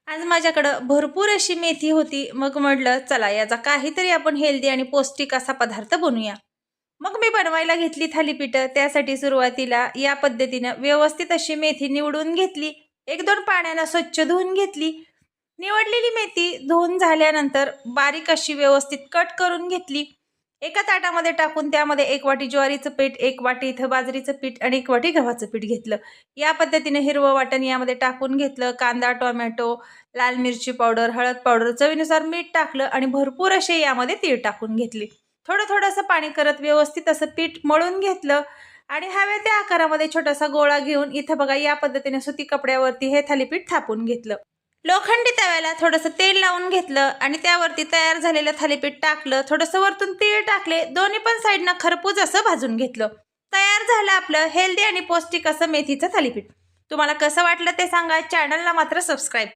आज माझ्याकडं भरपूर अशी मेथी होती. मग म्हटलं चला याचा काहीतरी आपण हेल्दी आणि पौष्टिक असा पदार्थ बनवूया. मग मी बनवायला घेतली थालीपीठं. त्यासाठी सुरुवातीला या पद्धतीनं व्यवस्थित अशी मेथी निवडून घेतली. 1-2 पाण्यानं स्वच्छ धुवून घेतली. निवडलेली मेथी धुवून झाल्यानंतर बारीक अशी व्यवस्थित कट करून घेतली. एका ताटामध्ये टाकून त्यामध्ये 1 वाटी ज्वारीचं पीठ, 1 वाटी इथं बाजरीचं पीठ आणि 1 वाटी गव्हाचं पीठ घेतलं. या पद्धतीने हिरवं वाटण यामध्ये टाकून घेतलं. कांदा, टोमॅटो, लाल मिरची पावडर, हळद पावडर, चवीनुसार मीठ टाकलं आणि भरपूर असे यामध्ये तीळ टाकून घेतले. थोडं-थोडंसं पाणी करत व्यवस्थित असं पीठ मळून घेतलं आणि हव्या त्या आकारामध्ये छोटासा गोळा घेऊन इथं बघा या पद्धतीने सुती कपड्यावरती हे थालीपीठ थापून घेतलं. लोखंडी तव्याला थोडंसं तेल लावून घेतलं आणि त्यावरती तयार झालेलं थालीपीठ टाकलं. थोडंसं वरतून तीळ टाकले. दोन्ही पण साईडनं खरपूस असं भाजून घेतलं. तयार झालं आपलं हेल्दी आणि पौष्टिक असं मेथीचं थालीपीठ. तुम्हाला कसं वाटलं ते सांगा. चॅनलला मात्र सबस्क्राईब